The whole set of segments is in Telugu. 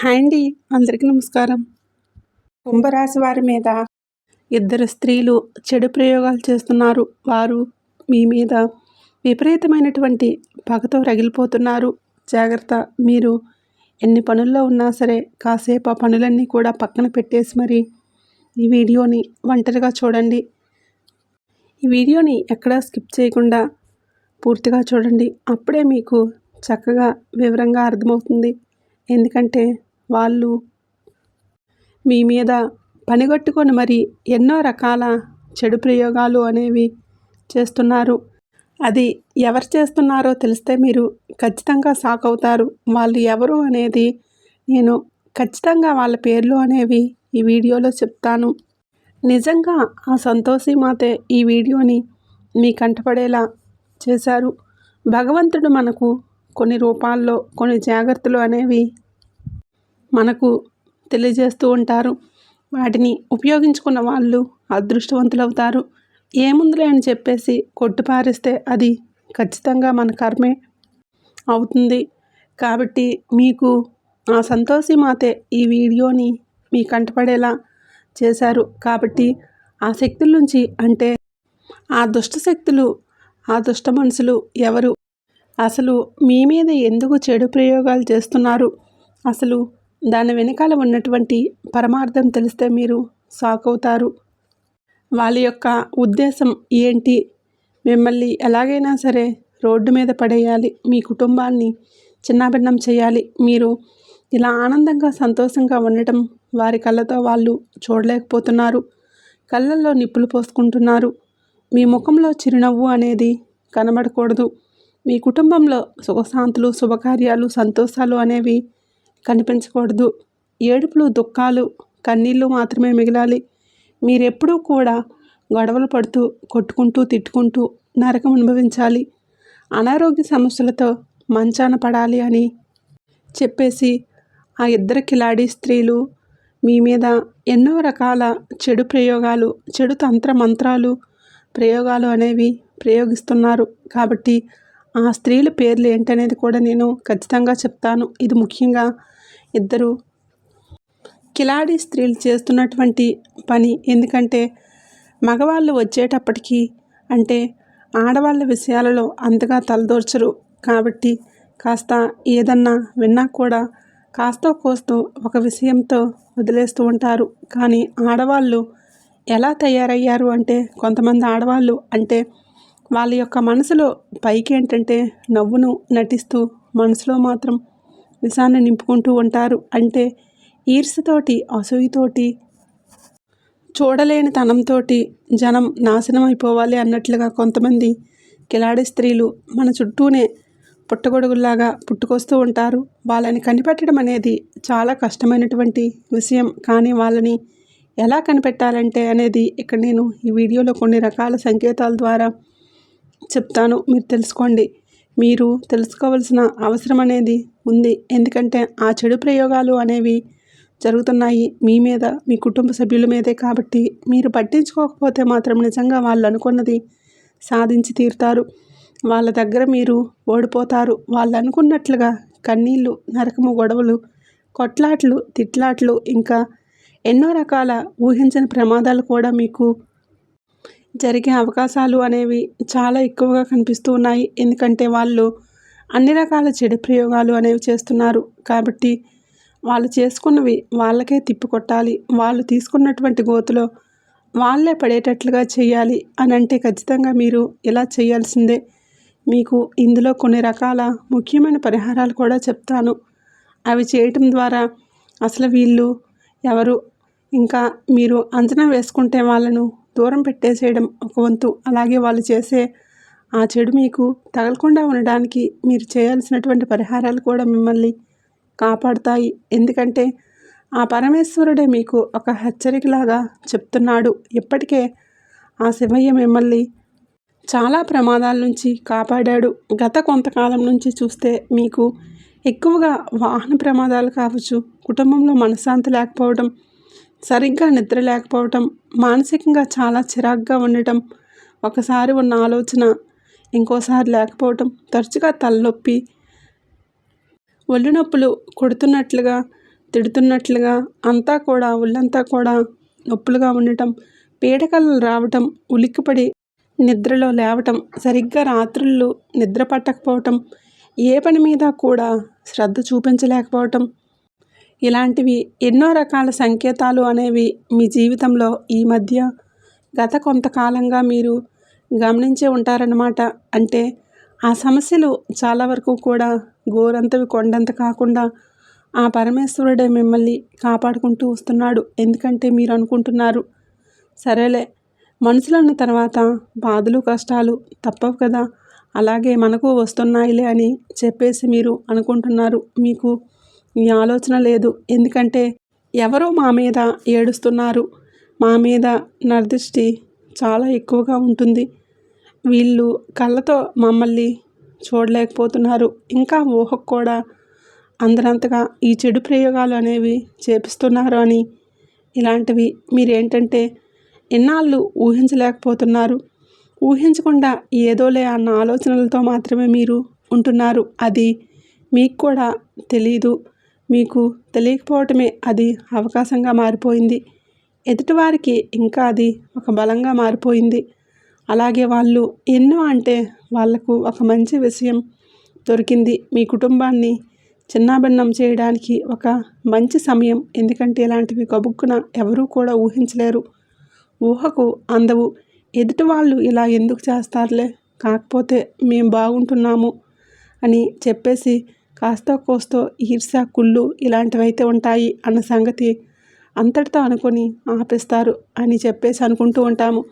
హాయ్ అండి, అందరికీ నమస్కారం. కుంభరాశి వారి మీద ఇద్దరు స్త్రీలు చెడు ప్రయోగాలు చేస్తున్నారు. వారు మీ మీద విపరీతమైనటువంటి పగతో రగిలిపోతున్నారు. జాగ్రత్త. మీరు ఎన్ని పనుల్లో ఉన్నా సరే కాసేపు ఆ పనులన్నీ కూడా పక్కన పెట్టేసి మరి ఈ వీడియోని ఒంటరిగా చూడండి. ఈ వీడియోని ఎక్కడా స్కిప్ చేయకుండా పూర్తిగా చూడండి. అప్పుడే మీకు చక్కగా వివరంగా అర్థమవుతుంది. ఎందుకంటే వాళ్ళు మీ మీద పనిగట్టుకొని మరి ఎన్నో రకాల చెడు ప్రయోగాలు అనేవి చేస్తున్నారు. అది ఎవరు చేస్తున్నారో తెలిస్తే మీరు ఖచ్చితంగా షాక్ అవుతారు. వాళ్ళు ఎవరు అనేది నేను ఖచ్చితంగా వాళ్ళ పేర్లు అనేవి ఈ వీడియోలో చెప్తాను. నిజంగా ఆ సంతోషి మాతే ఈ వీడియోని మీ కంటపడేలా చేశారు. భగవంతుడు మనకు కొన్ని రూపాల్లో కొన్ని జాగ్రత్తలు అనేవి మనకు తెలియజేస్తూ ఉంటారు. వాటిని ఉపయోగించుకున్న వాళ్ళు అదృష్టవంతులవుతారు. ఏముందిలే అని చెప్పేసి కొట్టిపారేస్తే అది ఖచ్చితంగా మన కర్మే అవుతుంది. కాబట్టి మీకు ఆ సంతోషి మాతే ఈ వీడియోని మీ కంటపడేలా చేశారు. కాబట్టి ఆ శక్తుల నుంచి, అంటే ఆ దుష్ట శక్తులు, ఆ దుష్ట మనుషులు ఎవరు, అసలు మీ మీద ఎందుకు చెడు ప్రయోగాలు చేస్తున్నారు, అసలు దాని వెనకాల ఉన్నటువంటి పరమార్థం తెలిస్తే మీరు షాక్ అవుతారు. వాళ్ళ యొక్క ఉద్దేశం ఏంటి, మిమ్మల్ని ఎలాగైనా సరే రోడ్డు మీద పడేయాలి, మీ కుటుంబాన్ని చిన్నాభిన్నం చేయాలి. మీరు ఇలా ఆనందంగా సంతోషంగా ఉండటం వారి కళ్ళతో వాళ్ళు చూడలేకపోతున్నారు. కళ్ళల్లో నిప్పులు పోసుకుంటున్నారు. మీ ముఖంలో చిరునవ్వు అనేది కనబడకూడదు. మీ కుటుంబంలో సుఖశాంతులు, శుభకార్యాలు, సంతోషాలు అనేవి కనిపించకూడదు. ఏడుపులు, దుఃఖాలు, కన్నీళ్ళు మాత్రమే మిగలాలి. మీరెప్పుడూ కూడా గొడవలు పడుతూ, కొట్టుకుంటూ, తిట్టుకుంటూ నరకం అనుభవించాలి. అనారోగ్య సమస్యలతో మంచాన పడాలి అని చెప్పేసి ఆ ఇద్దరు కిలాడి స్త్రీలు మీ మీద ఎన్నో రకాల చెడు ప్రయోగాలు, చెడు తంత్ర మంత్రాలు, ప్రయోగాలు అనేవి ప్రయోగిస్తున్నారు. కాబట్టి ఆ స్త్రీల పేర్లు ఏంటనేది కూడా నేను ఖచ్చితంగా చెప్తాను. ఇది ముఖ్యంగా ఇద్దరు కిలాడి స్త్రీలు చేస్తున్నటువంటి పని. ఎందుకంటే మగవాళ్ళు వచ్చేటప్పటికి, అంటే ఆడవాళ్ళ విషయాలలో అంతగా తలదూర్చరు. కాబట్టి కాస్త ఏదన్నా విన్నా కూడా కాస్తో కోస్తో ఒక విషయంతో వదిలేస్తూ ఉంటారు. కానీ ఆడవాళ్ళు ఎలా తయారయ్యారు అంటే, కొంతమంది ఆడవాళ్ళు అంటే వాళ్ళ యొక్క మనసులో పైకి ఏంటంటే నవ్వును నటిస్తూ మనసులో మాత్రం విషాన్ని నింపుకుంటూ ఉంటారు. అంటే ఈర్ష్యతోటి, అసూయతోటి, చూడలేని తనంతోటి జనం నాశనం అయిపోవాలి అన్నట్లుగా కొంతమంది కిలాడి స్త్రీలు మన చుట్టూనే పుట్టగొడుగుల్లాగా పుట్టుకొస్తూ ఉంటారు. వాళ్ళని కనిపెట్టడం అనేది చాలా కష్టమైనటువంటి విషయం. కానీ వాళ్ళని ఎలా కనిపెట్టాలంటే అనేది ఇక్కడ నేను ఈ వీడియోలో కొన్ని రకాల సంకేతాల ద్వారా చెప్తాను. మీరు తెలుసుకోండి. మీరు తెలుసుకోవాల్సిన అవసరం అనేది ఉంది. ఎందుకంటే ఆ చెడు ప్రయోగాలు అనేవి జరుగుతున్నాయి మీ మీద, మీ కుటుంబ సభ్యుల మీదే. కాబట్టి మీరు పట్టించుకోకపోతే మాత్రం నిజంగా వాళ్ళు అనుకున్నది సాధించి తీరుతారు. వాళ్ళ దగ్గర మీరు ఓడిపోతారు. వాళ్ళు అనుకున్నట్లుగా కన్నీళ్ళు, నరకము, గొడవలు, కొట్లాట్లు, తిట్లాట్లు, ఇంకా ఎన్నో రకాల ఊహించని ప్రమాదాలు కూడా మీకు జరిగే అవకాశాలు అనేవి చాలా ఎక్కువగా కనిపిస్తూ ఉన్నాయి. ఎందుకంటే వాళ్ళు అన్ని రకాల చెడు ప్రయోగాలు అనేవి చేస్తున్నారు. కాబట్టి వాళ్ళు చేసుకున్నవి వాళ్ళకే తిప్పికొట్టాలి. వాళ్ళు తీసుకున్నటువంటి గోతులో వాళ్ళే పడేటట్లుగా చేయాలి అని అంటే ఖచ్చితంగా మీరు ఇలా చేయాల్సిందే. మీకు ఇందులో కొన్ని రకాల ముఖ్యమైన పరిహారాలు కూడా చెప్తాను. అవి చేయటం ద్వారా అసలు వీళ్ళు ఎవరు, ఇంకా మీరు అంచనా వేసుకుంటే వాళ్ళను దూరం పెట్టేసేయడం ఒక వంతు. అలాగే వాళ్ళు చేసే ఆ చెడు మీకు తగలకుండా ఉండడానికి మీరు చేయాల్సినటువంటి పరిహారాలు కూడా మిమ్మల్ని కాపాడుతాయి. ఎందుకంటే ఆ పరమేశ్వరుడే మీకు ఒక హెచ్చరికలాగా చెప్తున్నాడు. ఇప్పటికే ఆ శివయ్య మిమ్మల్ని చాలా ప్రమాదాల నుంచి కాపాడాడు. గత కొంతకాలం నుంచి చూస్తే మీకు ఎక్కువగా వాహన ప్రమాదాలు కావచ్చు, కుటుంబంలో మనశ్శాంతి లేకపోవడం, సరిగ్గా నిద్ర లేకపోవటం, మానసికంగా చాలా చిరాగ్గా ఉండటం, ఒకసారి ఉన్న ఆలోచన ఇంకోసారి లేకపోవటం, తరచుగా తలనొప్పి, ఒళ్ళు నొప్పులు కొడుతున్నట్లుగా తిడుతున్నట్లుగా, అంతా కూడా ఒళ్ళంతా కూడా నొప్పులుగా ఉండటం, పీడకలలు రావటం, ఉలిక్కిపడి నిద్రలో లేవటం, సరిగ్గా రాత్రుళ్ళు నిద్ర పట్టకపోవటం, ఏ పని మీద కూడా శ్రద్ధ చూపించలేకపోవటం, ఇలాంటివి ఎన్నో రకాల సంకేతాలు అనేవి మీ జీవితంలో ఈ మధ్య గత కొంతకాలంగా మీరు గమనించే ఉంటారన్నమాట. అంటే ఆ సమస్యలు చాలా వరకు కూడా గోరంతవి కొండంత కాకుండా ఆ పరమేశ్వరుడే మిమ్మల్ని కాపాడుకుంటూ వస్తున్నాడు. ఎందుకంటే మీరు అనుకుంటున్నారు, సరేలే మనుషులన్న తర్వాత బాధలు కష్టాలు తప్పవు కదా, అలాగే మనకు వస్తున్నాయిలే అని చెప్పేసి మీరు అనుకుంటున్నారు. మీకు ఈ ఆలోచన లేదు. ఎందుకంటే ఎవరో మా మీద ఏడుస్తున్నారు, మా మీద నరదృష్టి చాలా ఎక్కువగా ఉంటుంది, వీళ్ళు కళ్ళతో మమ్మల్ని చూడలేకపోతున్నారు, ఇంకా ఊహకు కూడా అందరంతగా ఈ చెడు ప్రయోగాలు అనేవి చేపిస్తున్నారు అని, ఇలాంటివి మీరేంటంటే ఇన్నాళ్ళు ఊహించలేకపోతున్నారు. ఊహించకుండా ఏదోలే అన్న ఆలోచనలతో మాత్రమే మీరు ఉంటున్నారు. అది మీకు కూడా తెలీదు. మీకు తెలియకపోవటమే అది అవకాశంగా మారిపోయింది. ఎదుటివారికి ఇంకా అది ఒక బలంగా మారిపోయింది. అలాగే వాళ్ళు ఎన్నో అంటే వాళ్లకు ఒక మంచి విషయం దొరికింది. మీ కుటుంబాన్ని చిన్నాభిన్నం చేయడానికి ఒక మంచి సమయం. ఎందుకంటే ఇలాంటివి గబుక్కున ఎవరూ కూడా ఊహించలేరు, ఊహకు అందవు. ఎదుటి వాళ్ళు ఇలా ఎందుకు చేస్తారులే, కాకపోతే మేము బాగుంటున్నాము అని చెప్పేసి కాస్తో కోస్తో ఈర్ష్య, కుళ్ళు ఇలాంటివైతే ఉంటాయి అన్న సంగతి అంతటితో అనుకొని ఆపేస్తారు అని చెప్పేసి అనుకుంటూ ఉంటాము.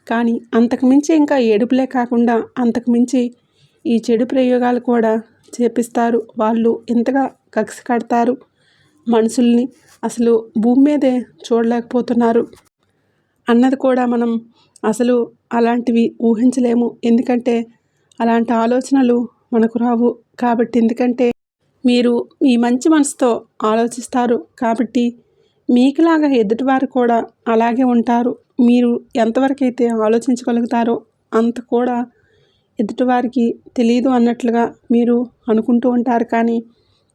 కానీ అంతకుమించి ఇంకా ఏడుపులే కాకుండా అంతకుమించి ఈ చెడు ప్రయోగాలు కూడా చేపిస్తారు. వాళ్ళు ఇంతగా కక్ష కడతారు మనుషుల్ని, అసలు భూమి మీదే చూడలేకపోతున్నారు అన్నది కూడా మనం అసలు అలాంటివి ఊహించలేము. ఎందుకంటే అలాంటి ఆలోచనలు మనకు రావు కాబట్టి. ఎందుకంటే మీరు మీ మంచి మనసుతో ఆలోచిస్తారు కాబట్టి మీకులాగా ఎదుటివారు కూడా అలాగే ఉంటారు. మీరు ఎంతవరకైతే ఆలోచించగలుగుతారో అంత కూడా ఎదుటివారికి తెలియదు అన్నట్లుగా మీరు అనుకుంటూ ఉంటారు. కానీ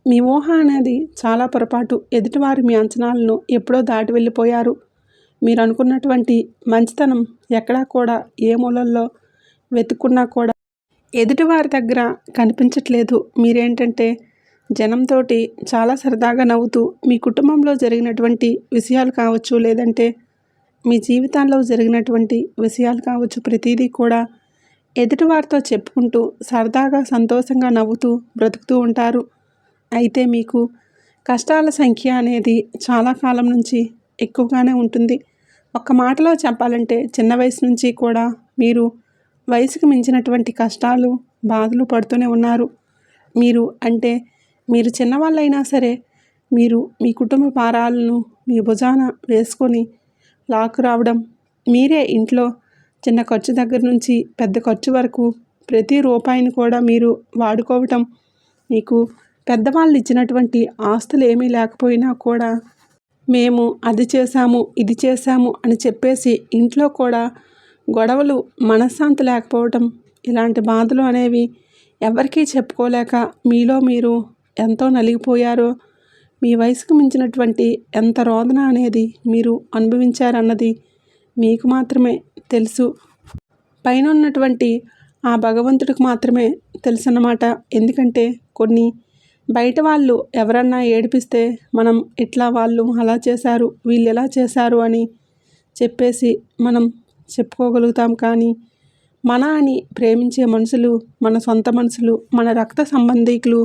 మీ ఊహ అనేది చాలా పొరపాటు. ఎదుటివారు మీ అంచనాలను ఎప్పుడో దాటి వెళ్ళిపోయారు. మీరు అనుకున్నటువంటి మంచితనం ఎక్కడా కూడా ఏ మూలల్లో వెతుక్కున్నా కూడా ఎదుటివారి దగ్గర కనిపించట్లేదు. మీరేంటంటే జనంతో చాలా సరదాగా నవ్వుతూ మీ కుటుంబంలో జరిగినటువంటి విషయాలు కావచ్చు, లేదంటే మీ జీవితాల్లో జరిగినటువంటి విషయాలు కావచ్చు, ప్రతిదీ కూడా ఎదుటివారితో చెప్పుకుంటూ సరదాగా సంతోషంగా నవ్వుతూ బ్రతుకుతూ ఉంటారు. అయితే మీకు కష్టాల సంఖ్య అనేది చాలా కాలం నుంచి ఎక్కువగానే ఉంటుంది. ఒక్క మాటలో చెప్పాలంటే చిన్న వయసు నుంచి కూడా మీరు వయసుకు మించినటువంటి కష్టాలు బాధలు పడుతూనే ఉన్నారు. మీరు చిన్నవాళ్ళైనా సరే మీరు మీ కుటుంబ భారాలను మీ భుజాన వేసుకొని లాక్కు రావడం, మీరే ఇంట్లో చిన్న ఖర్చు దగ్గర నుంచి పెద్ద ఖర్చు వరకు ప్రతి రూపాయిని కూడా మీరు వాడుకోవటం, మీకు పెద్దవాళ్ళు ఇచ్చినటువంటి ఆస్తులు ఏమీ లేకపోయినా కూడా మేము అది చేశాము ఇది చేశాము అని చెప్పేసి ఇంట్లో కూడా గొడవలు, మనశ్శాంతి లేకపోవటం, ఇలాంటి బాధలు అనేవి ఎవరికీ చెప్పుకోలేక మీలో మీరు ఎంతో నలిగిపోయారో, మీ వయసుకు మించినటువంటి ఎంత రోదన అనేది మీరు అనుభవించారన్నది మీకు మాత్రమే తెలుసు. పైన ఉన్నటువంటి ఆ భగవంతుడికి మాత్రమే తెలుసు అన్నమాట. ఎందుకంటే కొన్ని బయట వాళ్ళు ఎవరన్నా ఏడిపిస్తే మనం ఇట్లా వాళ్ళు అలా చేశారు, వీళ్ళు ఎలా చేశారు అని చెప్పేసి మనం చెప్పుకోగలుగుతాం. కానీ మన అని ప్రేమించే మనుషులు, మన సొంత మనుషులు, మన రక్త సంబంధీకులు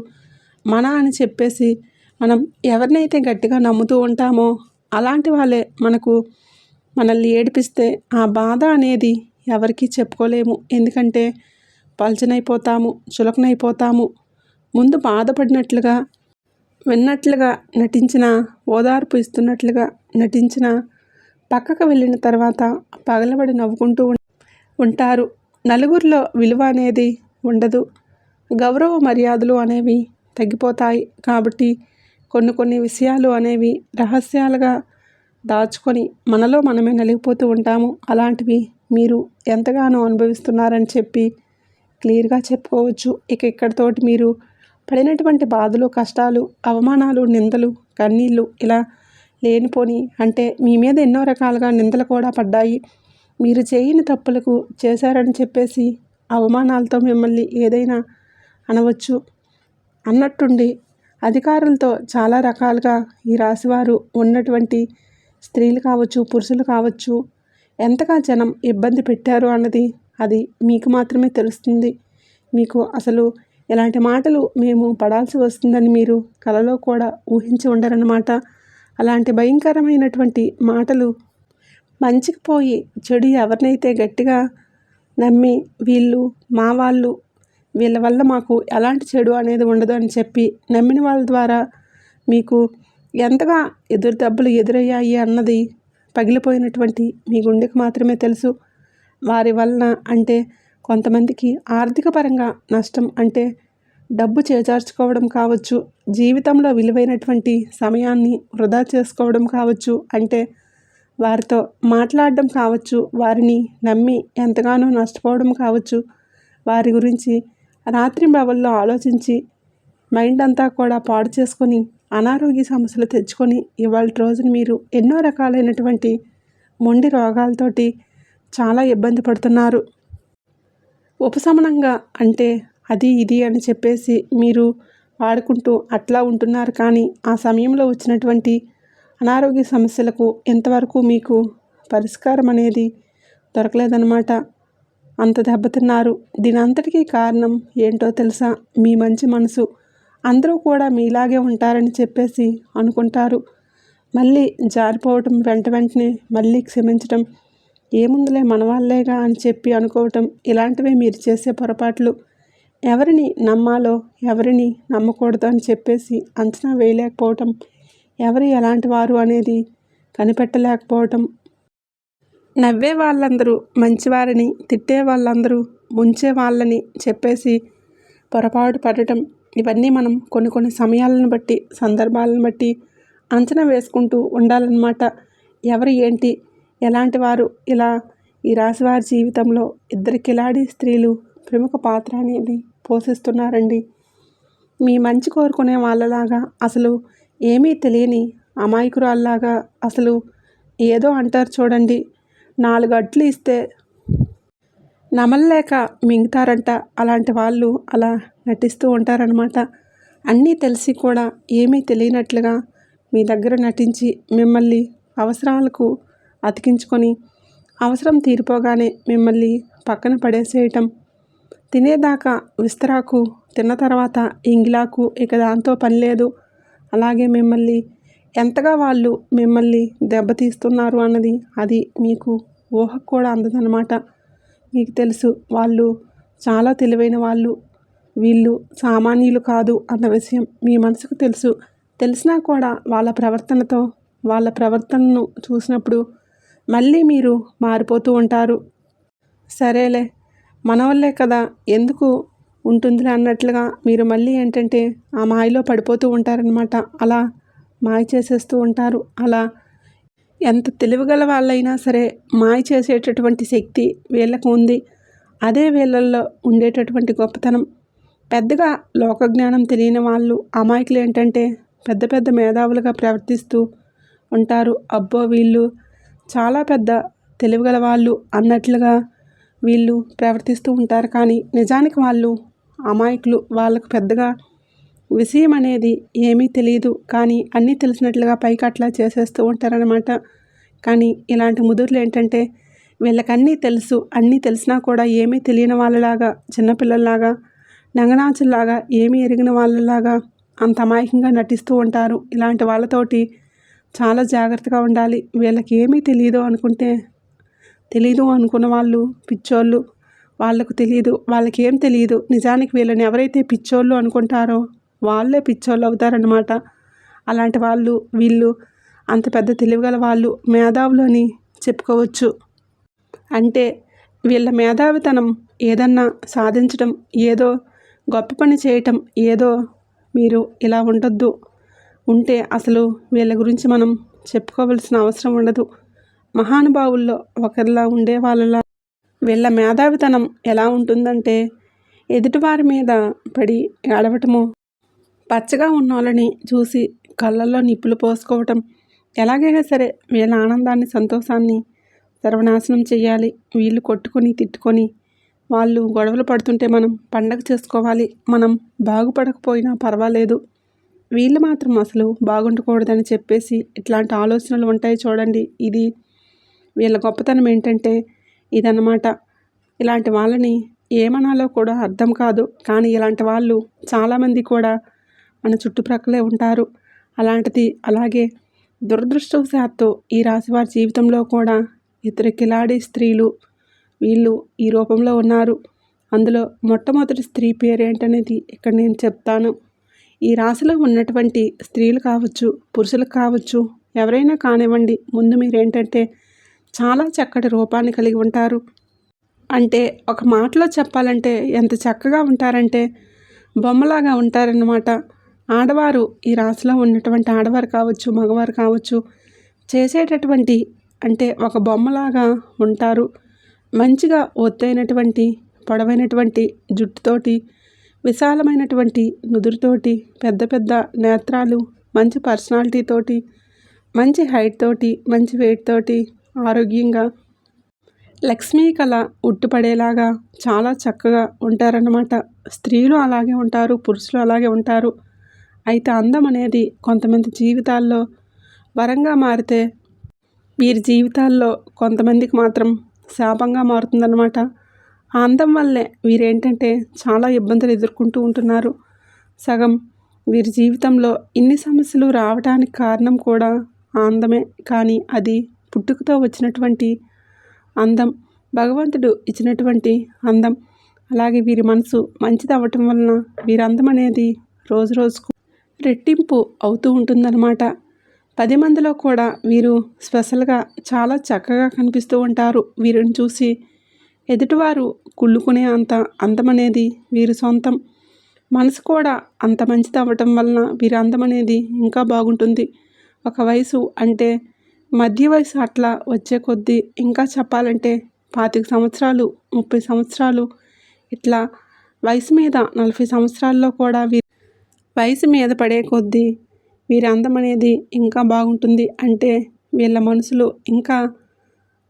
మన అని చెప్పేసి మనం ఎవరినైతే గట్టిగా నమ్ముతూ ఉంటామో అలాంటి వాళ్ళే మనల్ని ఏడిపిస్తే ఆ బాధ అనేది ఎవరికీ చెప్పుకోలేము. ఎందుకంటే పలచనైపోతాము, చులకనైపోతాము. ముందు బాధపడినట్లుగా విన్నట్లుగా నటించిన, ఓదార్పు ఇస్తున్నట్లుగా నటించిన, పక్కకు వెళ్ళిన తర్వాత పగలబడి నవ్వుకుంటూ ఉంటారు. నలుగురిలో విలువ అనేది ఉండదు, గౌరవ మర్యాదలు అనేవి తగ్గిపోతాయి. కాబట్టి కొన్ని విషయాలు అనేవి రహస్యాలుగా దాచుకొని మనలో మనమే నలిగిపోతూ ఉంటాము. అలాంటివి మీరు ఎంతగానో అనుభవిస్తున్నారని చెప్పి క్లియర్గా చెప్పుకోవచ్చు. ఇక్కడితోటి మీరు పడినటువంటి బాధలు, కష్టాలు, అవమానాలు, నిందలు కన్నీళ్ళు ఇలా లేనిపోని అంటే మీ మీద ఎన్నో రకాలుగా నిందలు కూడా పడ్డాయి. మీరు చేయని తప్పులకు చేశారని చెప్పేసి అవమానాలతో మిమ్మల్ని ఏదైనా అనవచ్చు. అన్నట్టుండి అధికారులతో చాలా రకాలుగా ఈ రాశివారు ఉన్నటువంటి స్త్రీలు కావచ్చు, పురుషులు కావచ్చు, ఎంతగా జనం ఇబ్బంది పెట్టారు అన్నది అది మీకు మాత్రమే తెలుస్తుంది. మీకు అసలు ఇలాంటి మాటలు మేము పడాల్సి వస్తుందని మీరు కలలో కూడా ఊహించి ఉండరన్నమాట. అలాంటి భయంకరమైనటువంటి మాటలు మంచికి పోయి చెడు ఎవరినైతే గట్టిగా నమ్మి వీళ్ళు మా వాళ్ళు, వీళ్ళ వల్ల మాకు ఎలాంటి చెడు అనేది ఉండదు అని చెప్పి నమ్మిన వాళ్ళ ద్వారా మీకు ఎంతగా ఎదురు దెబ్బలు ఎదురయ్యాయి అన్నది పగిలిపోయినటువంటి మీ గుండెకు మాత్రమే తెలుసు. వారి వలన అంటే కొంతమందికి ఆర్థిక పరంగా నష్టం అంటే డబ్బు చేజార్చుకోవడం కావచ్చు, జీవితంలో విలువైనటువంటి సమయాన్ని వృధా చేసుకోవడం కావచ్చు, అంటే వారితో మాట్లాడడం కావచ్చు, వారిని నమ్మి ఎంతగానో నష్టపోవడం కావచ్చు, వారి గురించి రాత్రింబవళ్ళు ఆలోచించి మైండ్ అంతా కూడా పాడు చేసుకొని అనారోగ్య సమస్యలు తెచ్చుకొని ఇవాళ రోజున మీరు ఎన్నో రకాలైనటువంటి మొండి రోగాలతోటి చాలా ఇబ్బంది పడుతున్నారు. ఉపశమనంగా అంటే అది ఇది అని చెప్పేసి మీరు వాడుకుంటూ అట్లా ఉంటున్నారు. కానీ ఆ సమయంలో వచ్చినటువంటి అనారోగ్య సమస్యలకు ఇంతవరకు మీకు పరిష్కారం అనేది దొరకలేదన్నమాట. అంత దెబ్బతిన్నారు. దీని అంతటికీ కారణం ఏంటో తెలుసా? మీ మంచి మనసు. అందరూ కూడా మీలాగే ఉంటారని చెప్పేసి అనుకుంటారు. మళ్ళీ జారిపోవటం, వెంటనే మళ్ళీ క్షమించటం, ఏముందిలే మన వాళ్ళేగా అని చెప్పి అనుకోవటం, ఇలాంటివే మీరు చేసే పొరపాట్లు. ఎవరిని నమ్మాలో ఎవరిని నమ్మకూడదు అని చెప్పేసి అంచనా వేయలేకపోవటం, ఎవరు ఎలాంటి వారు అనేది కనిపెట్టలేకపోవటం, నవ్వే వాళ్ళందరూ మంచివారని, తిట్టే వాళ్ళందరూ ముంచే వాళ్ళని చెప్పేసి పొరపాటు పడటం, ఇవన్నీ మనం కొన్ని సమయాలను బట్టి, సందర్భాలను బట్టి అంచనా వేసుకుంటూ ఉండాలన్నమాట. ఎవరు ఏంటి, ఎలాంటి వారు, ఇలా ఈ రాశివారి జీవితంలో ఇద్దరు కిలాడి స్త్రీలు ప్రముఖ పాత్ర అనేది పోషిస్తున్నారండి. మీ మంచి కోరుకునే వాళ్ళలాగా, అసలు ఏమీ తెలియని అమాయకురాల్లాగా, అసలు ఏదో అంటారు చూడండి, 4 అడ్లు ఇస్తే నమలలేక మింగుతారంట, అలాంటి వాళ్ళు అలా నటిస్తూ ఉంటారనమాట. అన్నీ తెలిసి కూడా ఏమీ తెలియనట్లుగా మీ దగ్గర నటించి మిమ్మల్ని అవసరాలకు అతికించుకొని అవసరం తీరిపోగానే మిమ్మల్ని పక్కన పడేసేయటం, తినేదాకా విస్తరాకు, తిన్న తర్వాత ఇంగిలాకు, ఇక దాంతో పని లేదు. అలాగే మిమ్మల్ని ఎంతగా వాళ్ళు మిమ్మల్ని దెబ్బతీస్తున్నారు అన్నది అది మీకు ఊహకు కూడా అందదన్నమాట. మీకు తెలుసు వాళ్ళు చాలా తెలివైన వాళ్ళు, వీళ్ళు సామాన్యులు కాదు అన్న విషయం మీ మనసుకు తెలుసు. తెలిసినా కూడా వాళ్ళ ప్రవర్తనను చూసినప్పుడు మళ్ళీ మీరు మారిపోతూ ఉంటారు. సరేలే మనవల్లే కదా, ఎందుకు ఉంటుందిలే అన్నట్లుగా మీరు మళ్ళీ ఏంటంటే ఆ మాయలో పడిపోతూ ఉంటారనమాట. అలా మాయ చేసేస్తూ ఉంటారు. అలా ఎంత తెలివిగల వాళ్ళైనా సరే మాయ చేసేటటువంటి శక్తి వీళ్ళకు ఉంది. అదే వీళ్ళల్లో ఉండేటటువంటి గొప్పతనం. పెద్దగా లోకజ్ఞానం తెలియని వాళ్ళు, అమాయకులు ఏంటంటే పెద్ద పెద్ద మేధావులుగా ప్రవర్తిస్తూ ఉంటారు. అబ్బో వీళ్ళు చాలా పెద్ద తెలివిగల వాళ్ళు అన్నట్లుగా వీళ్ళు ప్రవర్తిస్తూ ఉంటారు. కానీ నిజానికి వాళ్ళు అమాయకులు. వాళ్ళకు పెద్దగా విషయం అనేది ఏమీ తెలియదు. కానీ అన్నీ తెలిసినట్లుగా పైకి అట్లా చేసేస్తూ ఉంటారనమాట. కానీ ఇలాంటి ముదుర్లు ఏంటంటే వీళ్ళకి అన్నీ తెలుసు, అన్నీ తెలిసినా కూడా ఏమీ తెలియని వాళ్ళలాగా, చిన్నపిల్లల్లాగా, నంగనాచుల్లాగా, ఏమీ ఎరిగిన వాళ్ళలాగా అంత అమాయకంగా నటిస్తూ ఉంటారు. ఇలాంటి వాళ్ళతోటి చాలా జాగ్రత్తగా ఉండాలి. వీళ్ళకి ఏమీ తెలియదు అనుకుంటే, తెలీదు అనుకున్న వాళ్ళు పిచ్చోళ్ళు. వాళ్ళకు తెలియదు, వాళ్ళకి ఏం తెలియదు. నిజానికి వీళ్ళని ఎవరైతే పిచ్చోళ్ళు అనుకుంటారో వాళ్ళే పిచ్చోళ్ళు అవుతారనమాట. అలాంటి వాళ్ళు వీళ్ళు అంత పెద్ద తెలివిగల వాళ్ళు, మేధావులు అని చెప్పుకోవచ్చు. అంటే వీళ్ళ మేధావితనం ఏదన్నా సాధించడం, ఏదో గొప్ప పని చేయటం, ఏదో మీరు ఇలా ఉండొద్దు, ఉంటే అసలు వీళ్ళ గురించి మనం చెప్పుకోవాల్సిన అవసరం ఉండదు. మహానుభావుల్లో ఒకరిలా ఉండే వాళ్ళలా వీళ్ళ మేధావితనం ఎలా ఉంటుందంటే ఎదుటివారి మీద పడి ఏడవటము, పచ్చగా ఉన్న వాళ్ళని చూసి కళ్ళల్లో నిప్పులు పోసుకోవటం, ఎలాగైనా సరే వీళ్ళ ఆనందాన్ని సంతోషాన్ని సర్వనాశనం చేయాలి. వీళ్ళు కొట్టుకొని తిట్టుకొని వాళ్ళు గొడవలు పడుతుంటే మనం పండగ చేసుకోవాలి. మనం బాగుపడకపోయినా పర్వాలేదు, వీళ్ళు మాత్రం అసలు బాగుండకూడదని చెప్పేసి ఇట్లాంటి ఆలోచనలు ఉంటాయి చూడండి. ఇది వీళ్ళ గొప్పతనం ఏంటంటే ఇదన్నమాట. ఇలాంటి వాళ్ళని ఏమనాలో కూడా అర్థం కాదు. కానీ ఇలాంటి వాళ్ళు చాలామంది కూడా మన చుట్టుప్రక్కలే ఉంటారు. అలాగే దురదృష్టవశాత్తు ఈ రాశివారి జీవితంలో కూడా ఇద్దరు కిలాడి స్త్రీలు వీళ్ళు ఈ రూపంలో ఉన్నారు. అందులో మొట్టమొదటి స్త్రీ పేరేంటనేది ఇక్కడ నేను చెప్తాను. ఈ రాశిలో ఉన్నటువంటి స్త్రీలు కావచ్చు, పురుషులు కావచ్చు, ఎవరైనా కానివ్వండి, ముందు మీరేంటంటే చాలా చక్కటి రూపాన్ని కలిగి ఉంటారు. అంటే ఒక మాటలో చెప్పాలంటే ఎంత చక్కగా ఉంటారంటే బొమ్మలాగా ఉంటారన్నమాట. ఆడవారు ఈ రాశిలో ఉన్నటువంటి ఆడవారు కావచ్చు, మగవారు కావచ్చు, చేసేటటువంటి అంటే ఒక బొమ్మలాగా ఉంటారు. మంచిగా ఒత్తైనటువంటి పొడవైనటువంటి జుట్టుతోటి, విశాలమైనటువంటి నుదురుతోటి, పెద్ద పెద్ద నేత్రాలు, మంచి పర్సనాలిటీ తోటి, మంచి హైట్ తోటి, మంచి వెయిట్ తోటి, ఆరోగ్యంగా లక్ష్మీ కళ ఉట్టుపడేలాగా చాలా చక్కగా ఉంటారన్నమాట. స్త్రీలు అలాగే ఉంటారు, పురుషులు అలాగే ఉంటారు. అయితే అందం అనేది కొంతమంది జీవితాల్లో వరంగా మారితే వీరి జీవితాల్లో కొంతమందికి మాత్రం శాపంగా మారుతుందన్నమాట. ఆ అందం వల్లే వీరేంటంటే చాలా ఇబ్బందులు ఎదుర్కొంటూ ఉంటున్నారు. సగం వీరి జీవితంలో ఇన్ని సమస్యలు రావడానికి కారణం కూడా ఆ అందమే. కానీ అది పుట్టుకతో వచ్చినటువంటి అందం, భగవంతుడు ఇచ్చినటువంటి అందం. అలాగే వీరి మనసు మంచిది అవ్వటం వలన వీరి అందం అనేది రోజు రోజుకు రెట్టింపు అవుతూ ఉంటుందన్నమాట. 10 మందిలో కూడా వీరు స్పెషల్గా చాలా చక్కగా కనిపిస్తూ ఉంటారు. వీరిని చూసి ఎదుటివారు కుళ్ళుకునే అంత అందం అనేది వీరి సొంతం. మనసు కూడా అంత మంచిది అవ్వటం వలన వీరి అందం అనేది ఇంకా బాగుంటుంది. ఒక వయసు అంటే మధ్య వయసు అట్లా వచ్చే కొద్దీ ఇంకా చెప్పాలంటే 25 సంవత్సరాలు, 30 సంవత్సరాలు, ఇట్లా వయసు మీద 40 సంవత్సరాల్లో కూడా వయసు మీద పడే కొద్దీ వీరి అందం అనేది ఇంకా బాగుంటుంది. అంటే వీళ్ళ మనసులో ఇంకా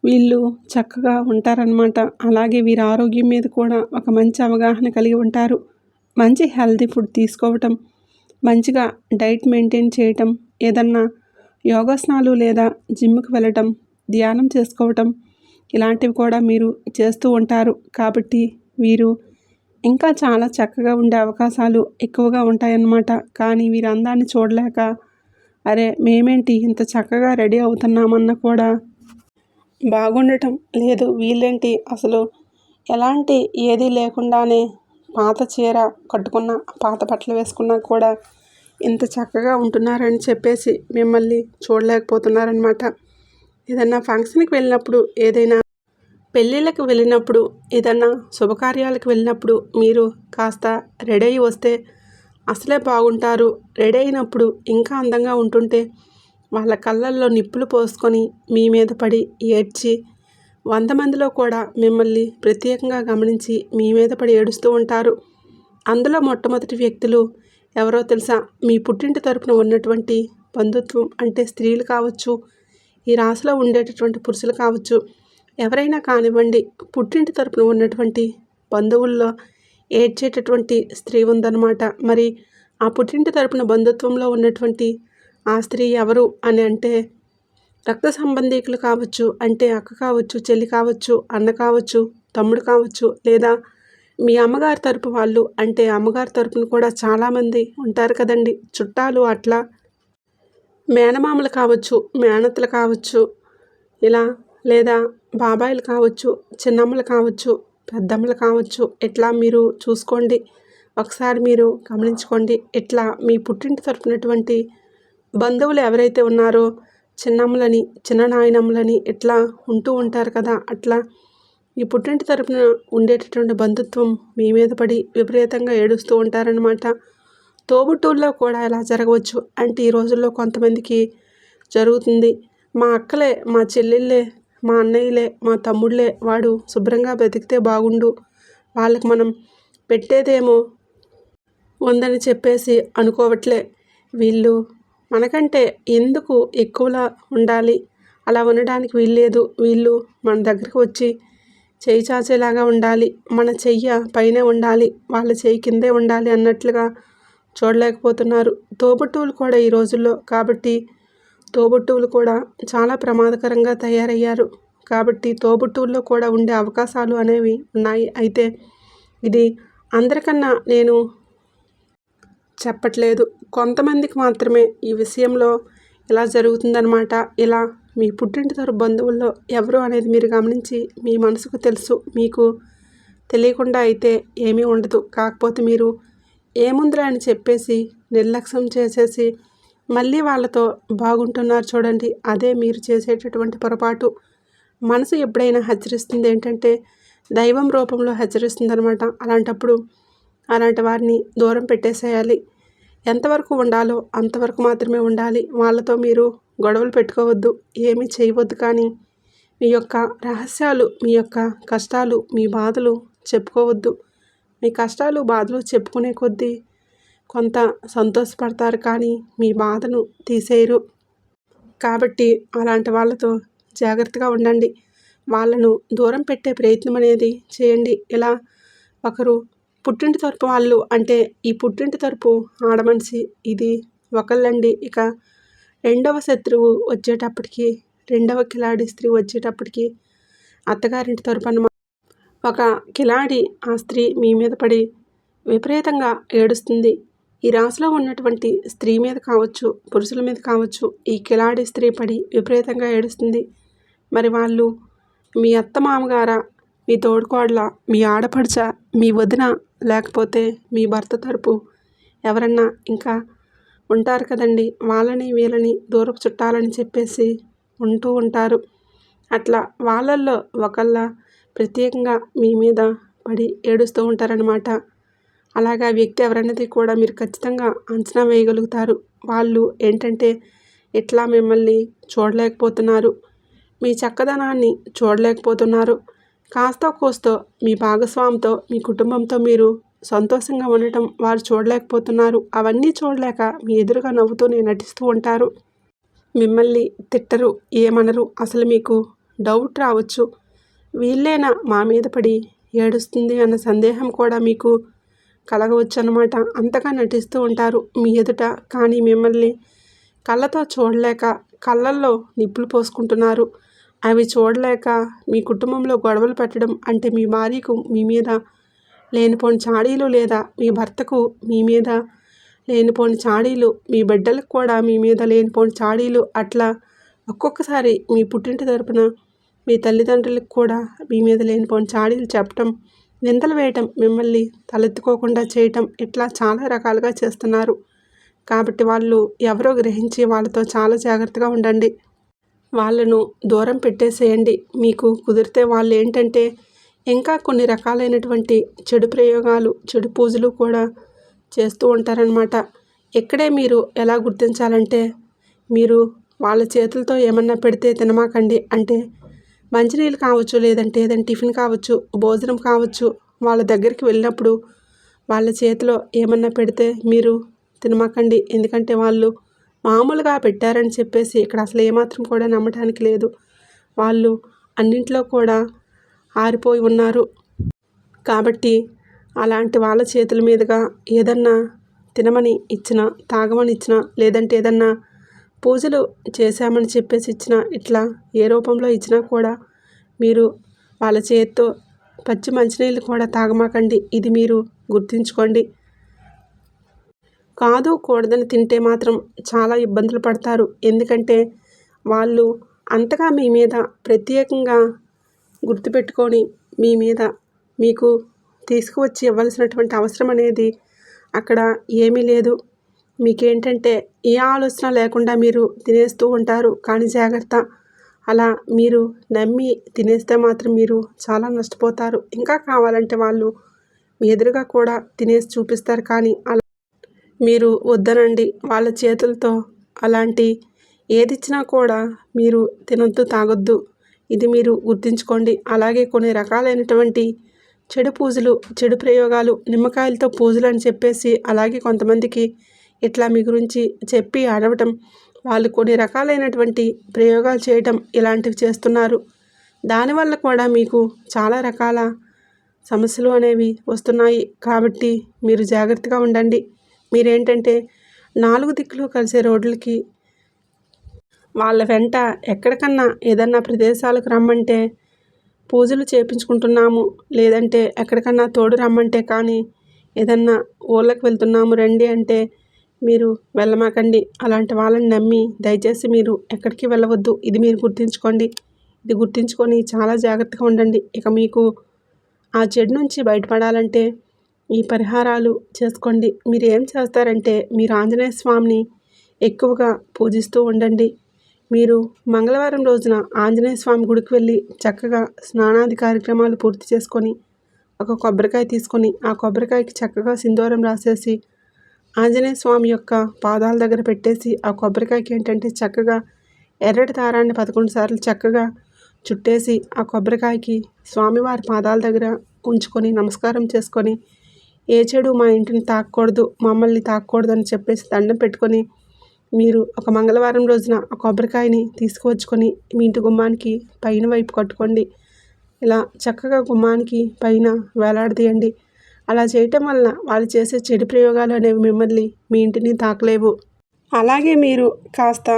వీళ్ళు చక్కగా ఉంటారనమాట. అలాగే వీరి ఆరోగ్యం మీద కూడా ఒక మంచి అవగాహన కలిగి ఉంటారు. మంచి హెల్తీ ఫుడ్ తీసుకోవటం, మంచిగా డైట్ మెయింటైన్ చేయటం, ఏదన్నా యోగాసనాలు లేదా జిమ్కి వెళ్ళటం, ధ్యానం చేసుకోవటం, ఇలాంటివి కూడా మీరు చేస్తూ ఉంటారు. కాబట్టి వీరు ఇంకా చాలా చక్కగా ఉండే అవకాశాలు ఎక్కువగా ఉంటాయన్నమాట. కానీ వీరి అందాన్ని చూడలేక అరే మేమేంటి ఇంత చక్కగా రెడీ అవుతున్నామన్నా కూడా బాగుండటం లేదు. వీళ్ళేంటి అసలు ఎలాంటి ఏదీ లేకుండానే పాత చీర కట్టుకున్న, పాత బట్టలు వేసుకున్నా కూడా ఇంత చక్కగా ఉంటున్నారని చెప్పేసి మిమ్మల్ని చూడలేకపోతున్నారనమాట. ఏదన్నా ఫంక్షన్కి వెళ్ళినప్పుడు, ఏదైనా పెళ్ళిళ్ళకి వెళ్ళినప్పుడు, ఏదన్నా శుభకార్యాలకు వెళ్ళినప్పుడు మీరు కాస్త రెడీ అయ్యి వస్తే అసలే బాగుంటారు. రెడీ అయినప్పుడు ఇంకా అందంగా ఉంటుంటే వాళ్ళ కళ్ళల్లో నిప్పులు పోసుకొని మీ మీద పడి ఏడ్చి 100 మందిలో కూడా మిమ్మల్ని ప్రత్యేకంగా గమనించి మీ మీద పడి ఏడుస్తూ ఉంటారు. అందులో మొట్టమొదటి వ్యక్తులు ఎవరో తెలుసా? మీ పుట్టింటి తరపున ఉన్నటువంటి బంధుత్వం అంటే స్త్రీలు కావచ్చు, ఈ రాశిలో ఉండేటటువంటి పురుషులు కావచ్చు, ఎవరైనా కానివ్వండి, పుట్టింటి తరపున ఉన్నటువంటి బంధువుల్లో ఏడ్చేటటువంటి స్త్రీ ఉందన్నమాట. మరి ఆ పుట్టింటి తరపున బంధుత్వంలో ఉన్నటువంటి ఆ స్త్రీ ఎవరు అని అంటే రక్త సంబంధీకులు కావచ్చు, అంటే అక్క కావచ్చు, చెల్లి కావచ్చు, అన్న కావచ్చు, తమ్ముడు కావచ్చు, లేదా మీ అమ్మగారి తరపు వాళ్ళు, అంటే అమ్మగారి తరపున కూడా చాలామంది ఉంటారు కదండి చుట్టాలు. అట్లా మేనమామలు కావచ్చు, మేనత్తలు కావచ్చు, ఇలా లేదా బాబాయిలు కావచ్చు, చిన్నమ్మలు కావచ్చు, పెద్దమ్మలు కావచ్చు, ఇట్లా మీరు చూసుకోండి. ఒకసారి మీరు గమనించుకోండి. ఇట్లా మీ పుట్టింటి తరపునటువంటి బంధువులు ఎవరైతే ఉన్నారో చిన్నమ్మలని, చిన్న నాయనమ్మలని ఇట్లా ఉంటూ ఉంటారు కదా. అట్లా ఈ పుట్టింటి తరపున ఉండేటటువంటి బంధుత్వం మీ మీద పడి విపరీతంగా ఏడుస్తూ ఉంటారనమాట. తోబుట్టువుల్లో కూడా ఇలా జరగవచ్చు. అంటే ఈ రోజుల్లో కొంతమందికి జరుగుతుంది. మా అక్కలే, మా చెల్లెళ్ళే, మా అన్నయ్యలే, మా తమ్ముళ్ళే, వాడు శుభ్రంగా బ్రతికితే బాగుండు, వాళ్ళకి మనం పెట్టేదేమో ఉందని చెప్పేసి అనుకోవట్లే. వీళ్ళు మనకంటే ఎందుకు ఎక్కువలా ఉండాలి, అలా ఉండడానికి వీల్లేదు, వీళ్ళు మన దగ్గరికి వచ్చి చేయి చాచేలాగా ఉండాలి, మన చెయ్య పైనే ఉండాలి, వాళ్ళ చెయ్యి కిందే ఉండాలి అన్నట్లుగా చూడలేకపోతున్నారు తోబుట్టువులు కూడా ఈ రోజుల్లో. కాబట్టి తోబుట్టువులు కూడా చాలా ప్రమాదకరంగా తయారయ్యారు. కాబట్టి తోబుట్టువుల్లో కూడా ఉండే అవకాశాలు అనేవి ఉన్నాయి. అయితే ఇది అందరికన్నా నేను చెప్పట్లేదు, కొంతమందికి మాత్రమే ఈ విషయంలో ఇలా జరుగుతుందన్నమాట. ఇలా మీ పుట్టింటి తరపు బంధువుల్లో ఎవరు అనేది మీరు గమనించి మీ మనసుకు తెలుసు, మీకు తెలియకుండా అయితే ఏమీ ఉండదు. కాకపోతే మీరు ఏముందిరా అని చెప్పేసి నిర్లక్ష్యం చేసేసి మళ్ళీ వాళ్ళతో బాగుంటున్నారు చూడండి, అదే మీరు చేసేటటువంటి పొరపాటు. మనసు ఎప్పుడైనా హెచ్చరిస్తుంది ఏంటంటే దైవం రూపంలో హెచ్చరిస్తుంది అనమాట. అలాంటప్పుడు అలాంటి వారిని దూరం పెట్టేసేయాలి. ఎంతవరకు ఉండాలో అంతవరకు మాత్రమే ఉండాలి. వాళ్ళతో మీరు గొడవలు పెట్టుకోవద్దు, ఏమీ చేయవద్దు. కానీ మీ యొక్క రహస్యాలు, మీ యొక్క కష్టాలు, మీ బాధలు చెప్పుకోవద్దు. మీ కష్టాలు బాధలు చెప్పుకునే కొద్దీ కొంత సంతోషపడతారు, కానీ మీ బాధను తీసేయరు. కాబట్టి అలాంటి వాళ్ళతో జాగ్రత్తగా ఉండండి. వాళ్ళను దూరం పెట్టే ప్రయత్నం అనేది చేయండి. ఇలా ఒకరు పుట్టింటి తరపు వాళ్ళు అంటే ఈ పుట్టింటి తరపు ఆడమనిషి ఇది ఒకళ్ళండి. ఇక రెండవ శత్రువు వచ్చేటప్పటికి, రెండవ కిలాడి స్త్రీ వచ్చేటప్పటికి అత్తగారింటి తరపు అన్నమాట. ఒక కిలాడి ఆ స్త్రీ మీ మీద పడి విపరీతంగా ఏడుస్తుంది. ఈ రాశిలో ఉన్నటువంటి స్త్రీ మీద కావచ్చు, పురుషుల మీద కావచ్చు, ఈ కిలాడి స్త్రీ పడి విపరీతంగా ఏడుస్తుంది. మరి వాళ్ళు మీ అత్త మామగారా, మీ తోడుకోడల, మీ ఆడపడుచ, మీ వదిన, లేకపోతే మీ భర్త తరపు ఎవరన్నా ఇంకా ఉంటారు కదండి, వాళ్ళని వీళ్ళని దూరపు చుట్టాలని చెప్పేసి ఉంటూ ఉంటారు. అట్లా వాళ్ళల్లో ఒకళ్ళ ప్రత్యేకంగా మీ మీద పడి ఏడుస్తూ ఉంటారనమాట. అలాగా వ్యక్తి ఎవరన్నది కూడా మీరు ఖచ్చితంగా అంచనా వేయగలుగుతారు. వాళ్ళు ఏంటంటే ఇట్లా మిమ్మల్ని చూడలేకపోతున్నారు, మీ చక్కదనాన్ని చూడలేకపోతున్నారు. కాస్తో కోస్తో మీ భాగస్వామితో, మీ కుటుంబంతో మీరు సంతోషంగా ఉండటం వారు చూడలేకపోతున్నారు. అవన్నీ చూడలేక మీ ఎదురుగా నవ్వుతూనే నటిస్తూ ఉంటారు. మిమ్మల్ని తిట్టరు, ఏమనరు. అసలు మీకు డౌట్ రావచ్చు, వీళ్ళేనా మా మీద పడి ఏడుస్తుంది అన్న సందేహం కూడా మీకు కలగవచ్చు అన్నమాట. అంతగా నటిస్తూ ఉంటారు మీ ఎదుట. కానీ మిమ్మల్ని కళ్ళతో చూడలేక కళ్ళల్లో నిప్పులు పోసుకుంటున్నారు. అవి చూడలేక మీ కుటుంబంలో గొడవలు పెట్టడం అంటే మీ భార్యకు మీ మీద లేనిపోని చాడీలు, లేదా మీ భర్తకు మీ మీద లేనిపోని చాడీలు, మీ బిడ్డలకు కూడా మీ మీద లేనిపోని చాడీలు, అట్లా ఒక్కొక్కసారి మీ పుట్టింటి తరపున మీ తల్లిదండ్రులకు కూడా మీ మీద లేనిపోని చాడీలు చెప్పటం, నిందలు వేయటం, మిమ్మల్ని తలెత్తుకోకుండా చేయటం, ఇట్లా చాలా రకాలుగా చేస్తున్నారు. కాబట్టి వాళ్ళు ఎవరో గ్రహించి వాళ్ళతో చాలా జాగ్రత్తగా ఉండండి. వాళ్ళను దూరం పెట్టేసేయండి. మీకు కుదిరితే వాళ్ళు ఏంటంటే ఇంకా కొన్ని రకాలైనటువంటి చెడు ప్రయోగాలు, చెడు పూజలు కూడా చేస్తూ ఉంటారనమాట. ఇక్కడే మీరు ఎలా గుర్తించాలంటే, మీరు వాళ్ళ చేతులతో ఏమన్నా పెడితే తినమాకండి. అంటే మంచినీళ్ళు కావచ్చు, లేదంటే ఏదైనా టిఫిన్ కావచ్చు, భోజనం కావచ్చు, వాళ్ళ దగ్గరికి వెళ్ళినప్పుడు వాళ్ళ చేతిలో ఏమన్నా పెడితే మీరు తినమాకండి. ఎందుకంటే వాళ్ళు మామూలుగా పెట్టారని చెప్పేసి ఇక్కడ అసలు ఏమాత్రం కూడా నమ్మటానికి లేదు. వాళ్ళు అన్నింట్లో కూడా ఆరిపోయి ఉన్నారు. కాబట్టి అలాంటి వాళ్ళ చేతుల మీదుగా ఏదన్నా తినమని ఇచ్చినా, తాగమని ఇచ్చినా, లేదంటే ఏదన్నా పూజలు చేశామని చెప్పేసి ఇచ్చినా, ఇట్లా ఏ రూపంలో ఇచ్చినా కూడా మీరు వాళ్ళ చేత్తో పచ్చి మంచినీళ్ళు కూడా తాగమాకండి. ఇది మీరు గుర్తుంచుకోండి. కాదు కూడదని తింటే మాత్రం చాలా ఇబ్బందులు పడతారు. ఎందుకంటే వాళ్ళు అంతగా మీ మీద ప్రత్యేకంగా గుర్తుపెట్టుకొని మీ మీద మీకు తీసుకువచ్చి ఇవ్వాల్సినటువంటి అవసరం అనేది అక్కడ ఏమీ లేదు. మీకేంటంటే ఏ ఆలోచన లేకుండా మీరు తినేస్తూ ఉంటారు. కానీ జాగ్రత్త, అలా మీరు నమ్మి తినేస్తే మాత్రం మీరు చాలా నష్టపోతారు. ఇంకా కావాలంటే వాళ్ళు మీ ఎదురుగా కూడా తినేసి చూపిస్తారు. కానీ అలా మీరు వద్దనండి. వాళ్ళ చేతులతో అలాంటి ఏదిచ్చినా కూడా మీరు తినొద్దు, తాగొద్దు. ఇది మీరు గుర్తుంచుకోండి. అలాగే కొన్ని రకాలైనటువంటి చెడు పూజలు, చెడు ప్రయోగాలు, నిమ్మకాయలతో పూజలు అని చెప్పేసి, అలాగే కొంతమందికి ఇట్లా మీ గురించి చెప్పి అడవటం, వాళ్ళు కొన్ని రకాలైనటువంటి ప్రయోగాలు చేయటం ఇలాంటివి చేస్తున్నారు. దానివల్ల కూడా మీకు చాలా రకాల సమస్యలు అనేవి వస్తున్నాయి. కాబట్టి మీరు జాగ్రత్తగా ఉండండి. మీరేంటంటే 4 దిక్కులు కలిసే రోడ్లకి వాళ్ళ వెంట ఎక్కడికన్నా ఏదన్నా ప్రదేశాలకు రమ్మంటే పూజలు చేయించుకుంటున్నాము, లేదంటే ఎక్కడికన్నా తోడు రమ్మంటే కానీ ఏదన్నా ఊళ్ళకి వెళ్తున్నాము రండి అంటే మీరు వెళ్ళమాకండి. అలాంటి వాళ్ళని నమ్మి దయచేసి మీరు ఎక్కడికి వెళ్ళవద్దు. ఇది మీరు గుర్తుంచుకోండి. ఇది గుర్తుంచుకొని చాలా జాగ్రత్తగా ఉండండి. ఇక మీకు ఆ చెడు నుంచి బయటపడాలంటే ఈ పరిహారాలు చేసుకోండి. మీరు ఏం చేస్తారంటే మీరు ఆంజనేయ స్వామిని ఎక్కువగా పూజిస్తూ ఉండండి. మీరు మంగళవారం రోజున ఆంజనేయ స్వామి గుడికి వెళ్ళి చక్కగా స్నానాది కార్యక్రమాలు పూర్తి చేసుకొని ఒక కొబ్బరికాయ తీసుకొని ఆ కొబ్బరికాయకి చక్కగా సింధూరం రాసేసి ఆంజనేయ స్వామి యొక్క పాదాల దగ్గర పెట్టేసి ఆ కొబ్బరికాయకి ఏంటంటే చక్కగా ఎర్రటి దారాన్ని 11 సార్లు చక్కగా చుట్టేసి ఆ కొబ్బరికాయకి స్వామివారి పాదాల దగ్గర ఉంచుకొని నమస్కారం చేసుకొని ఏ చెడు మా ఇంటిని తాకూడదు, మమ్మల్ని తాకూడదు అని చెప్పేసి దండం పెట్టుకొని మీరు ఒక మంగళవారం రోజున ఆ కొబ్బరికాయని తీసుకువచ్చుకొని మీ ఇంటి గుమ్మానికి పైన వైపు కట్టుకోండి. ఇలా చక్కగా గుమ్మానికి పైన వేలాడదీయండి. అలా చేయటం వలన వాళ్ళు చేసే చెడు ప్రయోగాలు అనేవి మిమ్మల్ని మీ ఇంటిని తాకలేవు. అలాగే మీరు కాస్త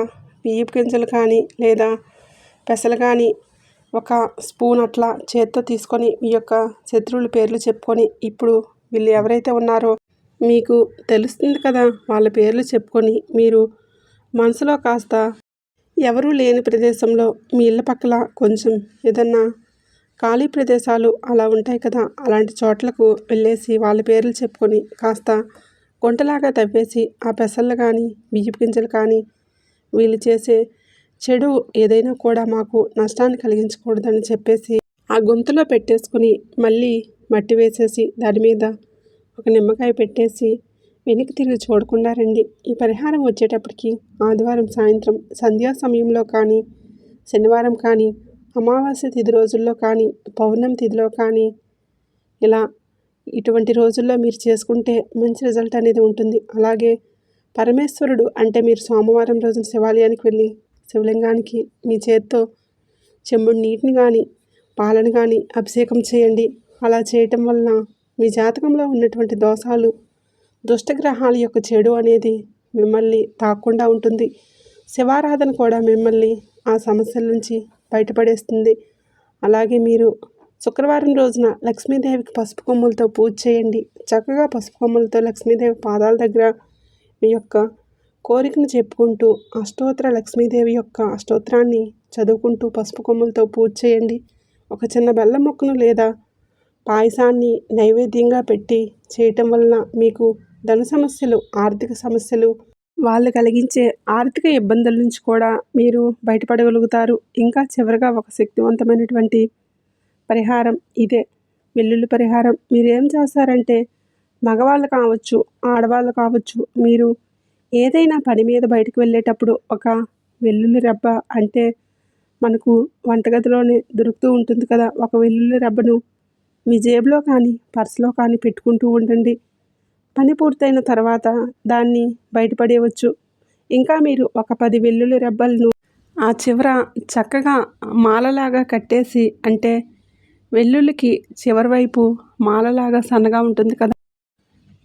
బియ్యపు గింజలు కానీ లేదా పెసలు కానీ ఒక స్పూన్ అట్లా చేత్తో తీసుకొని మీ యొక్క శత్రువుల పేర్లు చెప్పుకొని ఇప్పుడు వీళ్ళు ఎవరైతే ఉన్నారో మీకు తెలుస్తుంది కదా, వాళ్ళ పేర్లు చెప్పుకొని మీరు మనసులో కాస్త ఎవరూ లేని ప్రదేశంలో మీ ఇళ్ళ పక్కల కొంచెం ఏదన్నా ఖాళీ ప్రదేశాలు అలా ఉంటాయి కదా, అలాంటి చోట్లకు వెళ్ళేసి వాళ్ళ పేర్లు చెప్పుకొని కాస్త గుంటలాగా తవ్వేసి ఆ పెసలు కానీ బియ్యపు గింజలు కానీ వీళ్ళు చేసే చెడు ఏదైనా కూడా మాకు నష్టాన్ని కలిగించకూడదని చెప్పేసి ఆ గుంతలో పెట్టేసుకొని మళ్ళీ మట్టి వేసేసి దాని మీద ఒక నిమ్మకాయ పెట్టేసి వెనక్కి తిరిగి చూడకుండా రండి. ఈ పరిహారం వచ్చేటప్పటికి ఆదివారం సాయంత్రం సంధ్యా సమయంలో కానీ, శనివారం కానీ, అమావాస్య తిథి రోజుల్లో కానీ, పౌర్ణమి తిథిలో కానీ ఇలా ఇటువంటి రోజుల్లో మీరు చేసుకుంటే మంచి రిజల్ట్ అనేది ఉంటుంది. అలాగే పరమేశ్వరుడు అంటే మీరు సోమవారం రోజున శివాలయానికి వెళ్ళి శివలింగానికి మీ చేత్తో చెంబుడు నీటిని కానీ పాలను కానీ అభిషేకం చేయండి. అలా చేయటం వలన మీ జాతకంలో ఉన్నటువంటి దోషాలు, దుష్టగ్రహాల యొక్క చెడు అనేది మిమ్మల్ని తాకుండా ఉంటుంది. శివారాధన కూడా మిమ్మల్ని ఆ సమస్యల నుంచి బయటపడేస్తుంది. అలాగే మీరు శుక్రవారం రోజున లక్ష్మీదేవికి పసుపు కొమ్ములతో పూజ చేయండి. చక్కగా పసుపు కొమ్ములతో లక్ష్మీదేవి పాదాల దగ్గర మీ యొక్క కోరికను చెప్పుకుంటూ అష్టోత్తర లక్ష్మీదేవి యొక్క అష్టోత్తరాన్ని చదువుకుంటూ పసుపు కొమ్ములతో పూజ చేయండి. ఒక చిన్న బెల్లం ముక్కను లేదా పాయసాన్ని నైవేద్యంగా పెట్టి చేయటం వలన మీకు ధన సమస్యలు, ఆర్థిక సమస్యలు, వాళ్ళు కలిగించే ఆర్థిక ఇబ్బందుల నుంచి కూడా మీరు బయటపడగలుగుతారు. ఇంకా చివరిగా ఒక శక్తివంతమైనటువంటి పరిహారం ఇదే, వెల్లుల్లి పరిహారం. మీరేం చేస్తారంటే మగవాళ్ళు కావచ్చు, ఆడవాళ్ళు కావచ్చు, మీరు ఏదైనా పని మీద బయటకు వెళ్ళేటప్పుడు ఒక వెల్లుల్లి రెబ్బ అంటే మనకు వంటగదిలోనే దొరుకుతూ ఉంటుంది కదా, ఒక వెల్లుల్లి రెబ్బను మీ జేబులో కానీ పర్సులో కానీ పెట్టుకుంటూ ఉండండి. పని పూర్తయిన తర్వాత దాన్ని బయటపడేయవచ్చు. ఇంకా మీరు ఒక 10 వెల్లుల్లి రెబ్బలను ఆ చివర చక్కగా మాలలాగా కట్టేసి, అంటే వెల్లుల్లికి చివరి వైపు మాలలాగా సన్నగా ఉంటుంది కదా,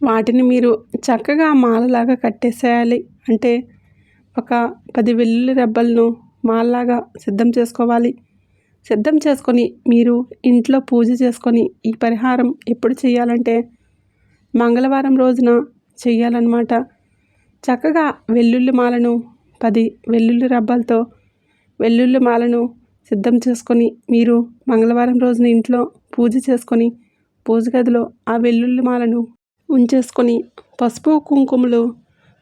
వాటిని మీరు చక్కగా మాలలాగా కట్టేసేయాలి. అంటే ఒక 10 వెల్లుల్లి రెబ్బలను మాలలాగా సిద్ధం చేసుకోవాలి. సిద్ధం చేసుకొని మీరు ఇంట్లో పూజ చేసుకొని ఈ పరిహారం ఎప్పుడు చేయాలంటే మంగళవారం రోజున చెయ్యాలన్నమాట. చక్కగా వెల్లుల్లి మాలను 10 వెల్లుల్లి రెబ్బలతో వెల్లుల్లి మాలను సిద్ధం చేసుకొని మీరు మంగళవారం రోజున ఇంట్లో పూజ చేసుకొని పూజ గదిలో ఆ వెల్లుల్లి మాలను ఉంచేసుకొని పసుపు కుంకుమలు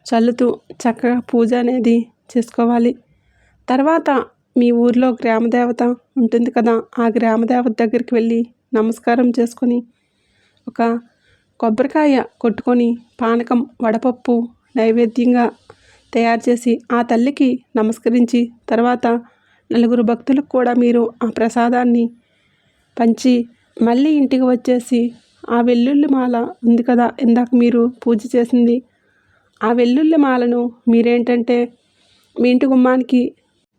చల్లుతూ చక్కగా పూజ అనేది చేసుకోవాలి. తర్వాత మీ ఊర్లో గ్రామదేవత ఉంటుంది కదా, ఆ గ్రామదేవత దగ్గరికి వెళ్ళి నమస్కారం చేసుకొని ఒక కొబ్బరికాయ కొట్టుకొని పానకం, వడపప్పు నైవేద్యంగా తయారు చేసి ఆ తల్లికి నమస్కరించి తర్వాత 4 భక్తులకు కూడా మీరు ఆ ప్రసాదాన్ని పంచి మళ్ళీ ఇంటికి వచ్చేసి ఆ వెల్లుల్లి మాల ఉంది కదా, ఇందాక మీరు పూజ చేసింది, ఆ వెల్లుల్లి మాలను మీరేంటంటే మీ ఇంటి గుమ్మానికి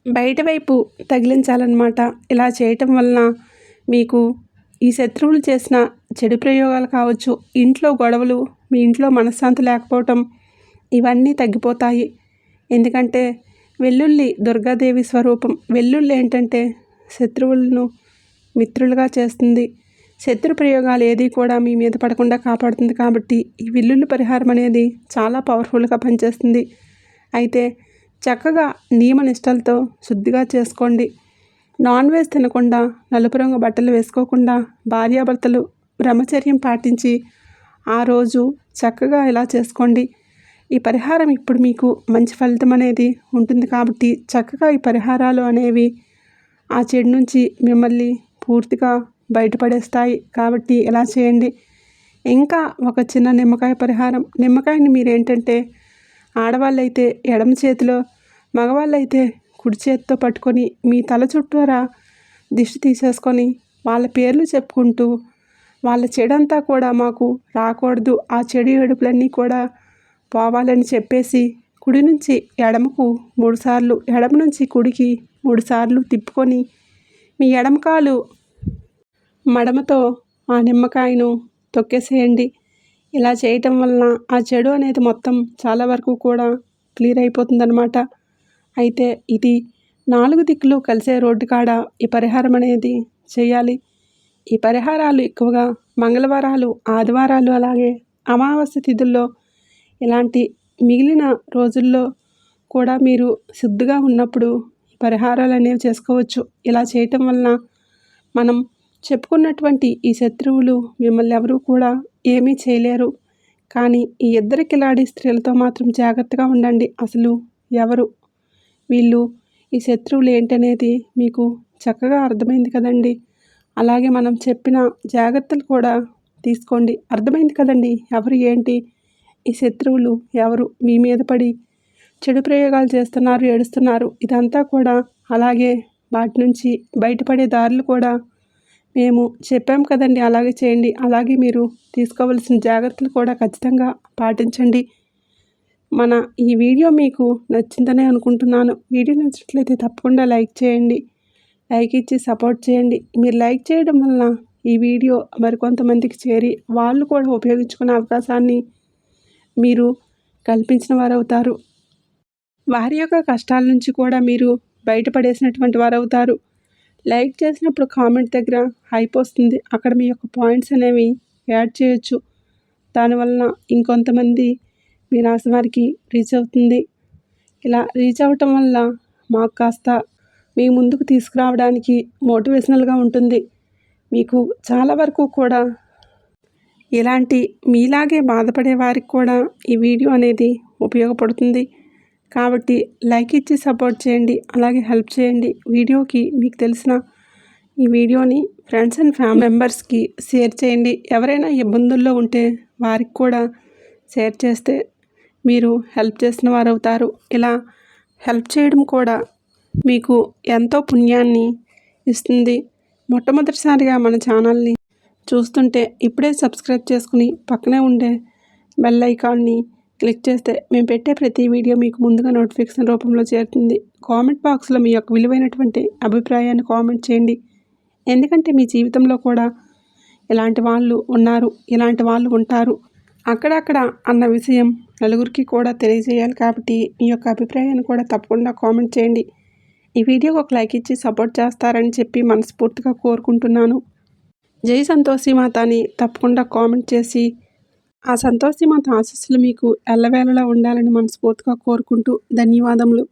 బయట వైపు తగిలించాలన్నమాట. ఇలా చేయటం వలన మీకు ఈ శత్రువులు చేసిన చెడు ప్రయోగాలు కావచ్చు, ఇంట్లో గొడవలు, మీ ఇంట్లో మనశ్శాంతి లేకపోవటం ఇవన్నీ తగ్గిపోతాయి. ఎందుకంటే వెల్లుల్లి దుర్గాదేవి స్వరూపం. వెల్లుల్లి ఏంటంటే శత్రువులను మిత్రులుగా చేస్తుంది. శత్రు ప్రయోగాలు ఏది కూడా మీ మీద పడకుండా కాపాడుతుంది. కాబట్టి ఈ వెల్లుల్లి పరిహారం అనేది చాలా పవర్ఫుల్గా పనిచేస్తుంది. అయితే చక్కగా నియమ నిష్టలతో శుద్ధిగా చేసుకోండి. నాన్ వెజ్ తినకుండా, నలుపు రంగు బట్టలు వేసుకోకుండా భార్యాభర్తలు బ్రహ్మచర్యం పాటించి ఆ రోజు చక్కగా ఇలా చేసుకోండి. ఈ పరిహారం ఇప్పుడు మీకు మంచి ఫలితం అనేది ఉంటుంది. కాబట్టి చక్కగా ఈ పరిహారాలు అనేవి ఆ చెడు నుంచి మిమ్మల్ని పూర్తిగా బయటపడేస్తాయి. కాబట్టి ఇలా చేయండి. ఇంకా ఒక చిన్న నిమ్మకాయ పరిహారం. నిమ్మకాయని మీరేంటంటే ఆడవాళ్ళైతే ఎడమ చేతిలో, మగవాళ్ళైతే కుడి చేతితో పట్టుకొని మీ తల చుట్టూరా దిష్టి తీసేసుకొని వాళ్ళ పేర్లు చెప్పుకుంటూ వాళ్ళ చెడంతా కూడా మాకు రాకూడదు, ఆ చెడు ఏడుపులన్నీ కూడా పోవాలని చెప్పేసి కుడి నుంచి ఎడమకు 3 సార్లు, ఎడమ నుంచి కుడికి 3 సార్లు తిప్పుకొని మీ ఎడమ కాలు మడమతో ఆ నిమ్మకాయను తొక్కేసేయండి. ఇలా చేయటం వలన ఆ చెడు అనేది మొత్తం చాలా వరకు కూడా క్లియర్ అయిపోతుందన్నమాట. అయితే ఇది 4 దిక్కులు కలిసే రోడ్డు కాడ ఈ పరిహారం అనేది చేయాలి. ఈ పరిహారాలు ఎక్కువగా మంగళవారాలు, ఆదివారాలు, అలాగే అమావాస్య తిథుల్లో, ఇలాంటి మిగిలిన రోజుల్లో కూడా మీరు శుద్ధిగా ఉన్నప్పుడు ఈ పరిహారాలు అనేవి చేసుకోవచ్చు. ఇలా చేయటం వలన మనం చెప్పుకున్నటువంటి ఈ శత్రువులు మిమ్మల్ని ఎవరూ కూడా ఏమీ చేయలేరు. కానీ ఈ ఇద్దరు కిలాడి స్త్రీలతో మాత్రం జాగ్రత్తగా ఉండండి. అసలు ఎవరు వీళ్ళు, ఈ శత్రువులు ఏంటనేది మీకు చక్కగా అర్థమైంది కదండి. అలాగే మనం చెప్పిన జాగ్రత్తలు కూడా తీసుకోండి. అర్థమైంది కదండి ఎవరు ఏంటి, ఈ శత్రువులు ఎవరు మీ మీద పడి చెడు ప్రయోగాలు చేస్తున్నారు, ఏడుస్తున్నారు, ఇదంతా కూడా. అలాగే వాటి నుంచి బయటపడే దారులు కూడా మేము చెప్పాం కదండి. అలాగే చేయండి. అలాగే మీరు తీసుకోవలసిన జాగ్రత్తలు కూడా ఖచ్చితంగా పాటించండి. మన ఈ వీడియో మీకు నచ్చిందనే అనుకుంటున్నాను. వీడియో నచ్చినట్లయితే తప్పకుండా లైక్ చేయండి. లైక్ ఇచ్చి సపోర్ట్ చేయండి. మీరు లైక్ చేయడం వలన ఈ వీడియో మరికొంతమందికి చేరి వాళ్ళు కూడా ఉపయోగించుకునే అవకాశాన్ని మీరు కల్పించిన వారు అవుతారు. వారి యొక్క కష్టాల నుంచి కూడా మీరు బయటపడేసినటువంటి వారు అవుతారు. లైక్ చేసినప్పుడు కామెంట్ దగ్గర హైప్ వస్తుంది. అక్కడ మీ యొక్క పాయింట్స్ అనేవి యాడ్ చేయొచ్చు. దానివలన ఇంకొంతమంది మీ రాశి వారికి రీచ్ అవుతుంది. ఇలా రీచ్ అవ్వటం వల్ల మాకు కాస్త మీ ముందుకు తీసుకురావడానికి మోటివేషనల్గా ఉంటుంది. మీకు చాలా వరకు కూడా ఇలాంటి మీలాగే బాధపడే వారికి కూడా ఈ వీడియో అనేది ఉపయోగపడుతుంది. కాబట్టి లైక్ ఇచ్చి సపోర్ట్ చేయండి. అలాగే హెల్ప్ చేయండి. వీడియోకి మీకు తెలిసిన ఈ వీడియోని ఫ్రెండ్స్ అండ్ ఫ్యామిలీ మెంబర్స్కి షేర్ చేయండి. ఎవరైనా ఇబ్బందుల్లో ఉంటే వారికి కూడా షేర్ చేస్తే మీరు హెల్ప్ చేసిన వారు అవుతారు. ఇలా హెల్ప్ చేయడం కూడా మీకు ఎంతో పుణ్యాన్ని ఇస్తుంది. మొట్టమొదటిసారిగా మన ఛానల్ని చూస్తుంటే ఇప్పుడే సబ్స్క్రైబ్ చేసుకుని పక్కనే ఉండే బెల్ ఐకాన్ని క్లిక్ చేస్తే మేము పెట్టే ప్రతి వీడియో మీకు ముందుగా నోటిఫికేషన్ రూపంలో చేరుతుంది. కామెంట్ బాక్స్లో మీ యొక్క విలువైనటువంటి అభిప్రాయాన్ని కామెంట్ చేయండి. ఎందుకంటే మీ జీవితంలో కూడా ఇలాంటి వాళ్ళు ఉన్నారు, ఇలాంటి వాళ్ళు ఉంటారు అక్కడక్కడ అన్న విషయం నలుగురికి కూడా తెలియజేయాలి. కాబట్టి మీ యొక్క అభిప్రాయాన్ని కూడా తప్పకుండా కామెంట్ చేయండి. ఈ వీడియోకి ఒక లైక్ ఇచ్చి సపోర్ట్ చేస్తారని చెప్పి మనస్ఫూర్తిగా కోరుకుంటున్నాను. జై సంతోషి మాత అని తప్పకుండా కామెంట్ చేసి ఆ సంతోషి మాత ఆశీస్సులు మీకు ఎల్లవేళలా ఉండాలని మనస్ఫూర్తిగా కోరుకుంటూ ధన్యవాదములు.